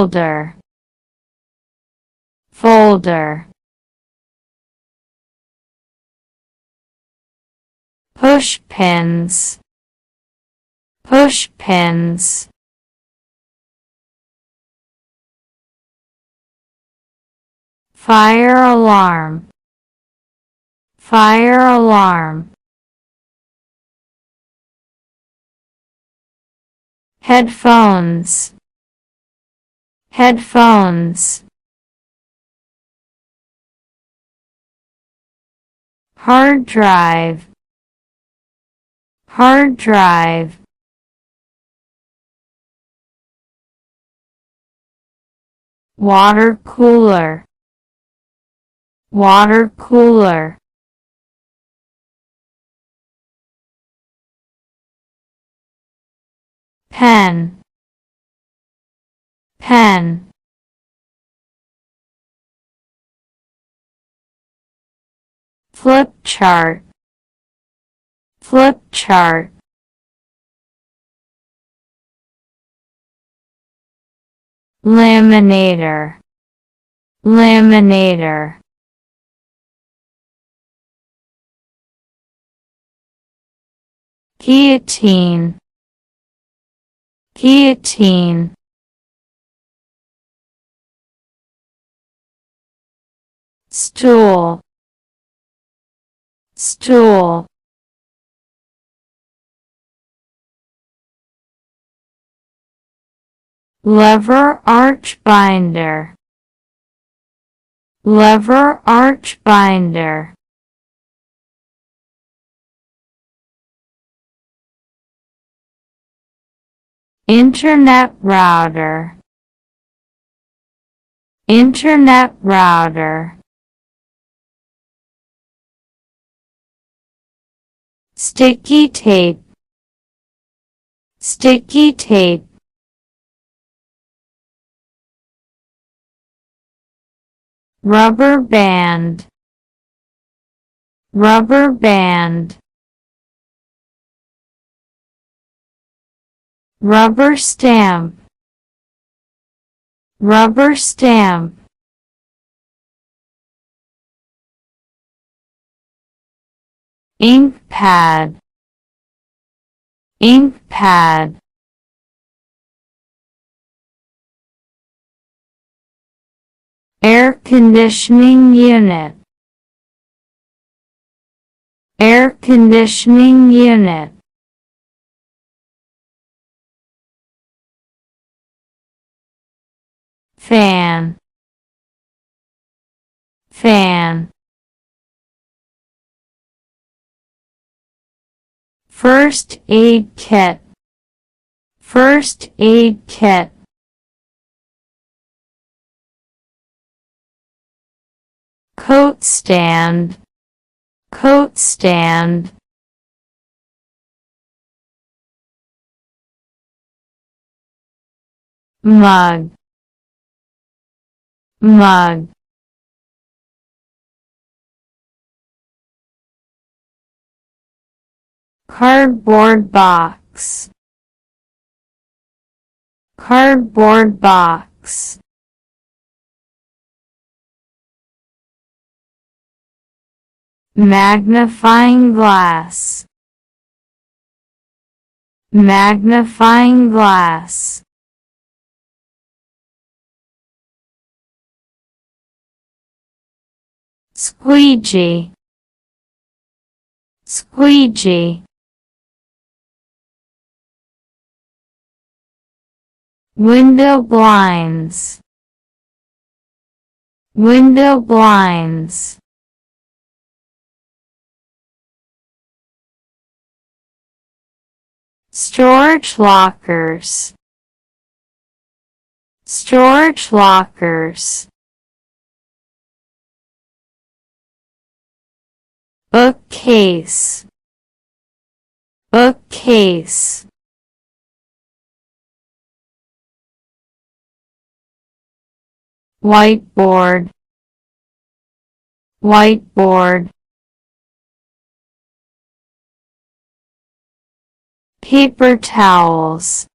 folder, folder. Push pins, push pins. Fire alarm, fire alarm. Headphones, headphones. Hard drive, hard drive. Water cooler, water cooler. Pen, pen. Flip chart, flip chart. Laminator, laminator. Guillotine, guillotine. Stool, stool. Lever arch binder, lever arch binder. Internet router, internet router. Sticky tape, sticky tape. Rubber band, rubber band. Rubber stamp, rubber stamp. Ink pad, ink pad. Air conditioning unit, air conditioning unit. Fan, fan. First aid kit, first aid kit. Coat stand, coat stand. Mug, mug. Cardboard box, cardboard box. Magnifying glass, magnifying glass. Squeegee, squeegee. Window blinds, window blinds. Storage lockers, storage lockers. Bookcase, bookcase. Whiteboard, whiteboard. Paper towels,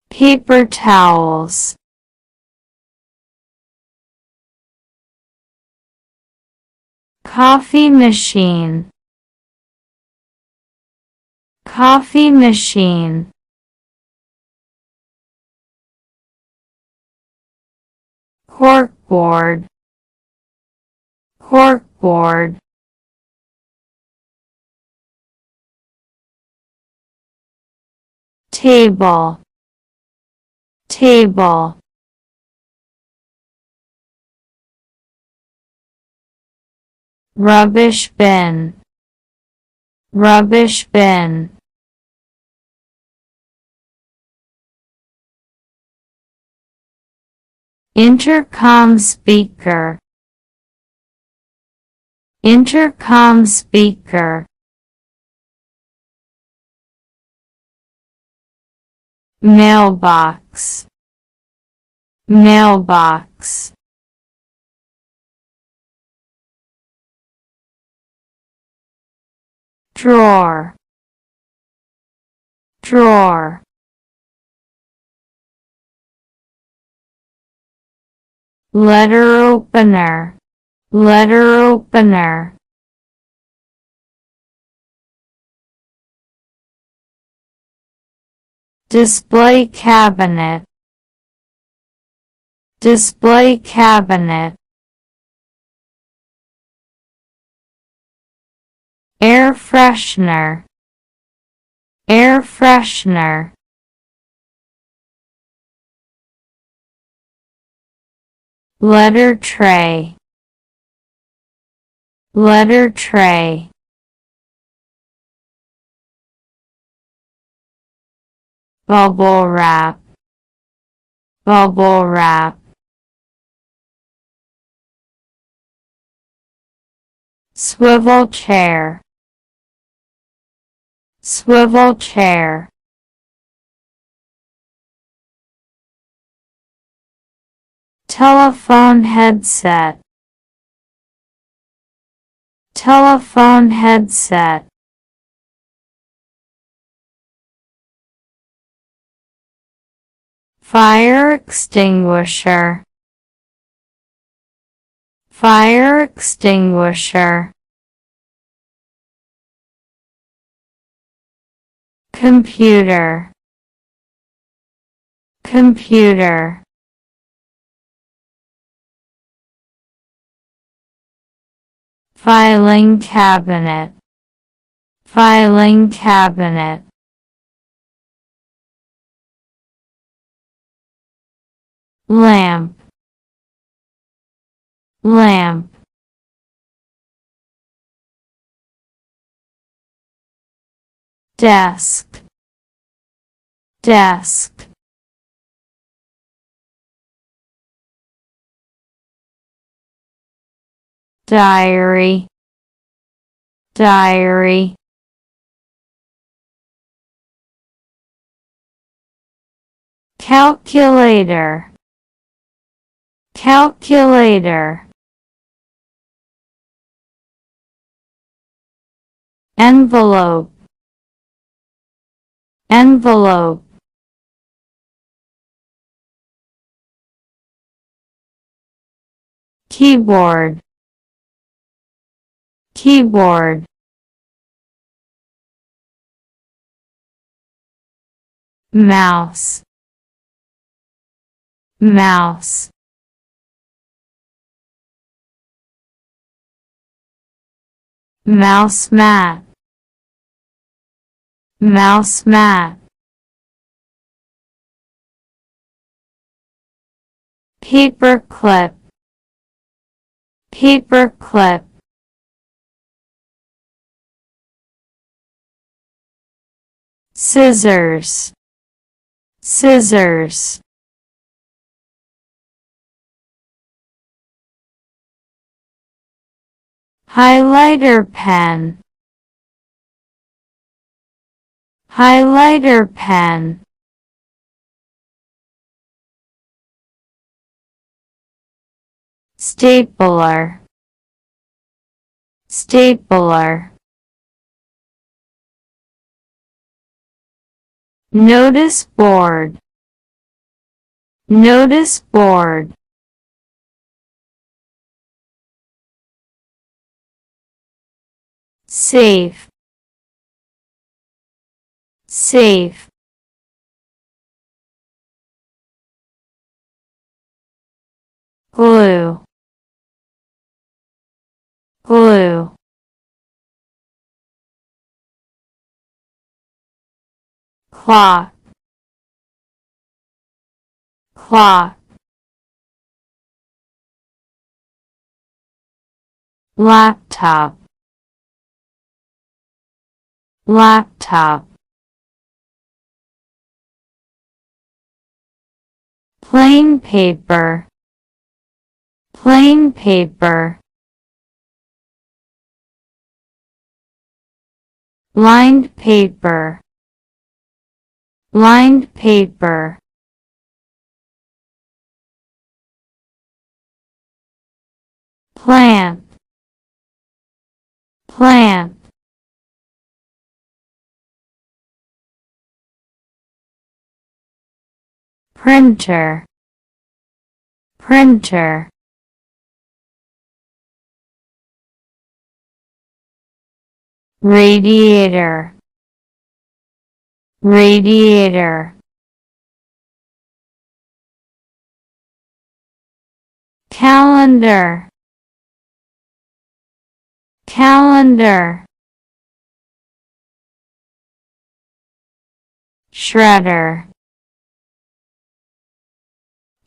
paper towels. coffee machine, coffee machine. Corkboard, corkboard. Table, table. Rubbish bin, rubbish bin. Intercom speaker, intercom speaker. Mailbox, mailbox. Drawer, drawer. Letter opener, letter opener. Display cabinet, display cabinet. Air freshener, air freshener. Letter tray, letter tray. Bubble wrap, bubble wrap. Swivel chair, swivel chair. Telephone headset, telephone headset. Fire extinguisher, fire extinguisher. Computer, computer. Filing cabinet, filing cabinet. Lamp, lamp. Desk, desk. Diary, diary. Calculator, calculator. Envelope, envelope. Keyboard, keyboard. Mouse, mouse. Mouse mat, mouse mat. Paperclip, paperclip. Scissors, scissors. Highlighter pen, highlighter pen. Stapler, stapler. Notice board, notice board. safe, safe, glue, glue, clock, clock, laptop, laptop, plain paper, plain paper, lined paper, lined paper, plant, plant, printer, printer, radiator, radiator, calendar, calendar, shredder,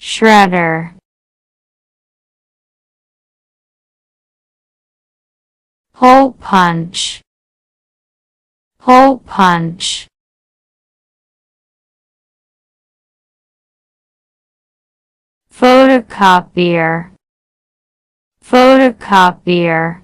shredder, hole punch, hole punch, photocopier, photocopier,